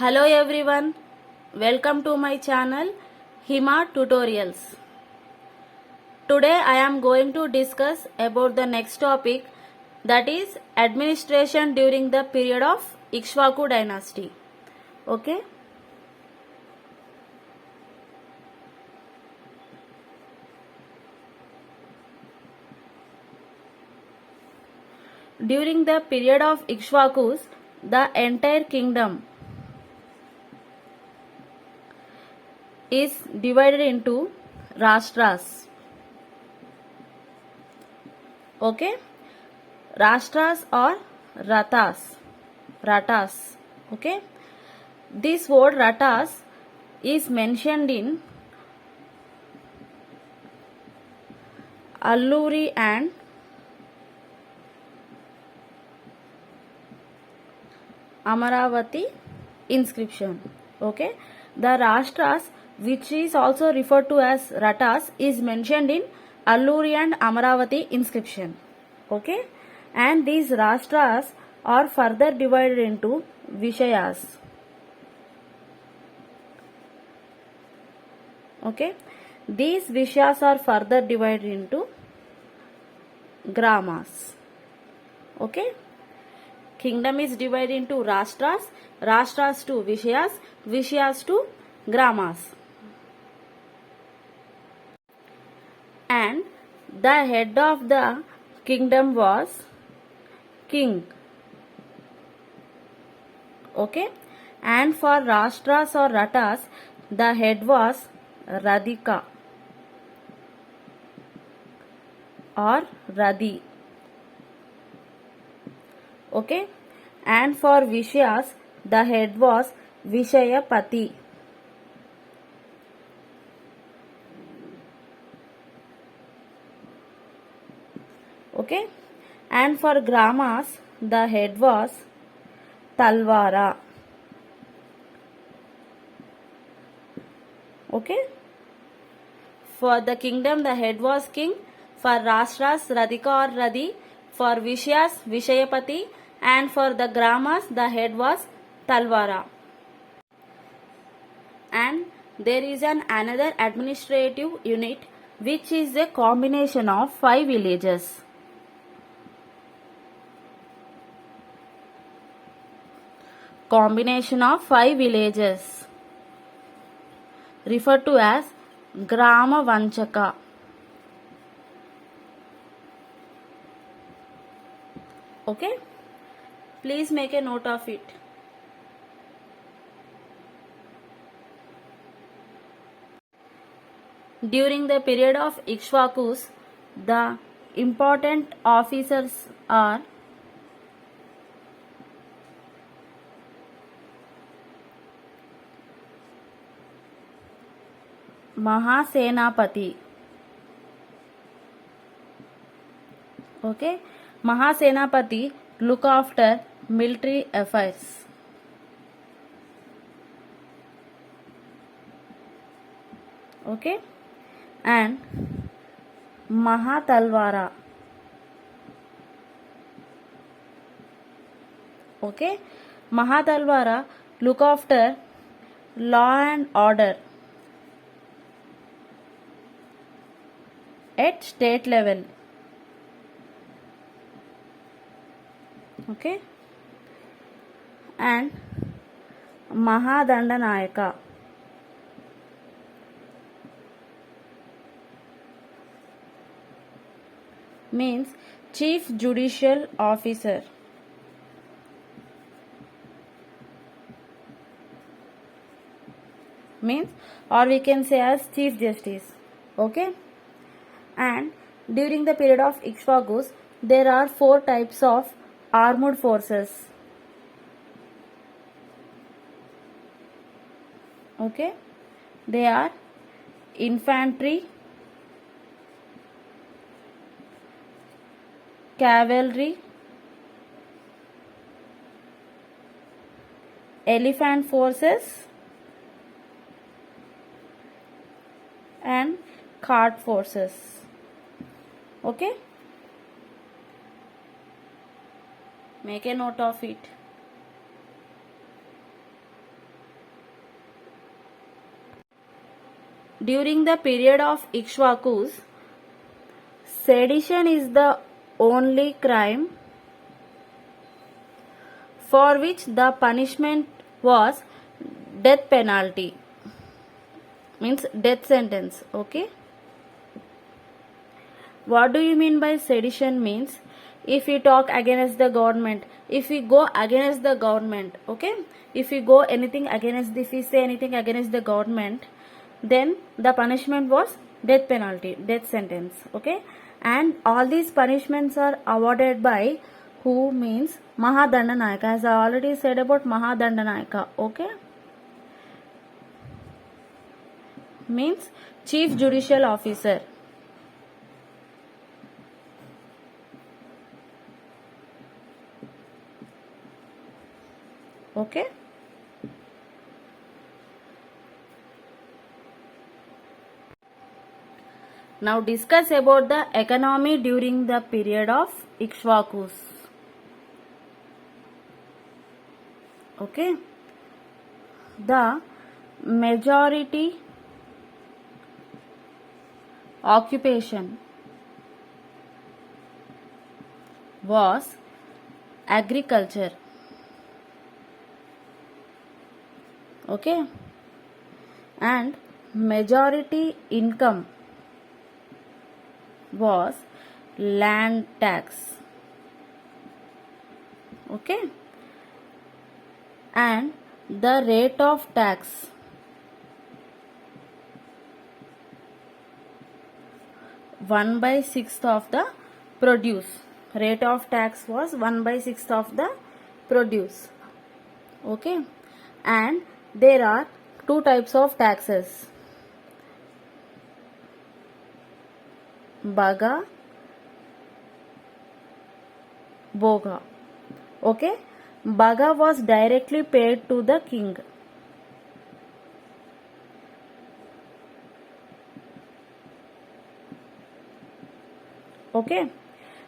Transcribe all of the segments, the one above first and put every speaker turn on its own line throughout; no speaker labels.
Hello everyone, welcome to my channel Hima Tutorials. Today I am going to discuss about the next topic, that is administration during the period of Ikshvaku dynasty. Okay. During the period of Ikshvakus, the entire kingdom is divided into Rashtras. Okay, Rashtras or Ratas. Okay, this word Ratas is mentioned in Alluri and Amaravati inscription. Okay, the Rashtras, which is also referred to as Ratas, is mentioned in Alluri and Amaravati inscription. Okay, and these Rashtras are further divided into Vishayas. Okay, these Vishayas are further divided into Gramas. Okay, kingdom is divided into Rashtras, Rashtras to Vishayas, Vishayas to Gramas. And the head of the kingdom was king. Okay, and for Rashtras or Ratas, the head was Radhika or Radhi. Okay, and for Vishayas, the head was Vishayapati. Okay, and for Gramas, the head was Talwara. Okay, for the kingdom, the head was king. For Rashtras, Radhika or Radhi. For Vishayas, Vishayapati. And for the Gramas, the head was Talwara. And there is another administrative unit which is a combination of 5 villages. Combination of 5 villages referred to as Grama Vanchaka. Okay, please make a note of it. During the period of Ikshvakus, the important officers are Mahasenapati. Okay, Mahasenapati look after military affairs. Okay, and Mahatalwara. Okay, Mahatalwara look after law and order at state level. Okay, and Mahadandanayaka means chief judicial officer. Means, or we can say as chief justice. Okay, and during the period of Ikshvakus, there are 4 types of armed forces. Okay, they are infantry, cavalry, elephant forces, and cart forces. Okay, make a note of it. during the period of Ikshvakus, sedition is the only crime for which the punishment was death penalty, means death sentence. Okay, what do you mean by sedition? Means if we talk against the government, if we go against the government, okay, if we go anything against, if we say anything against the government, then the punishment was death penalty, death sentence. Okay, and all these punishments are awarded by who? Means Mahadandanayaka, as I already said about Mahadandanayaka. Okay, means chief judicial officer. Okay, now discuss about the economy during the period of Ikshvakus. Okay, the majority occupation was agriculture. Okay, and majority income was land tax. Okay, and the rate of tax one by sixth of the produce. Rate of tax was 1/6 of the produce. Okay, and there are two types of taxes: Baga, Boga. Okay, Baga was directly paid to the king. Okay,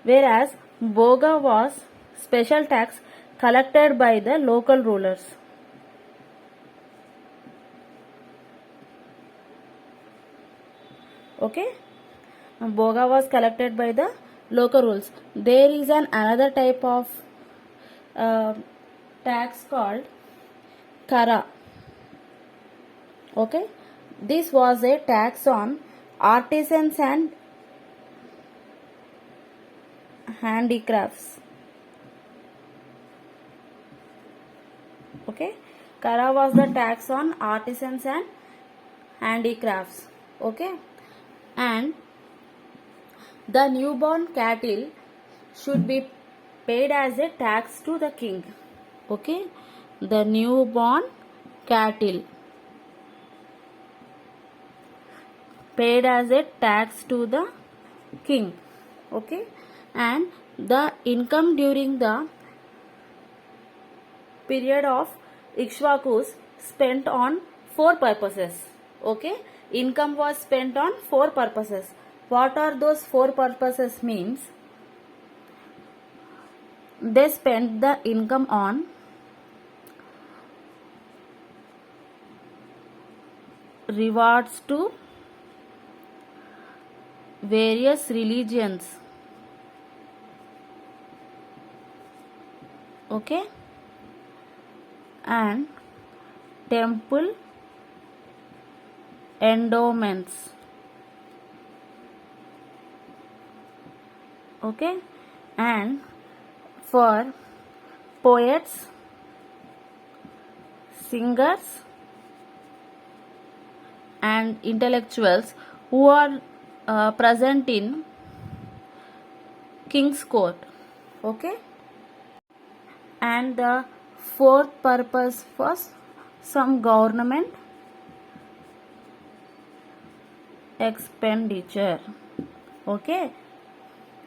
whereas Boga was special tax collected by the local rulers. Okay, Boga was collected by the local rules. There is another type of tax called Kara. Okay, this was a tax on artisans and handicrafts. Okay, Kara was the tax on artisans and handicrafts. Okay, and the newborn cattle should be paid as a tax to the king. Okay, the newborn cattle paid as a tax to the king. Okay, and the income during the period of Ikshvakus spent on 4 purposes. Okay, income was spent on 4 purposes. What are those 4 purposes? Means they spent the income on rewards to various religions. Okay, and temple endowments. Okay, and for poets, singers and intellectuals who are present in king's court. Okay, and the 4th purpose was some government expenditure. Okay,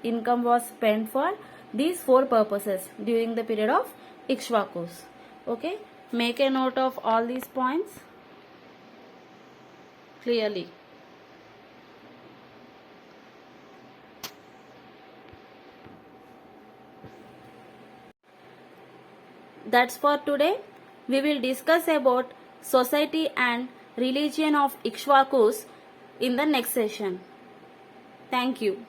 income was spent for these 4 purposes during the period of Ikshvakus. Okay, make a note of all these points clearly. That's for today. We will discuss about society and religion of Ikshvakus in the next session. Thank you.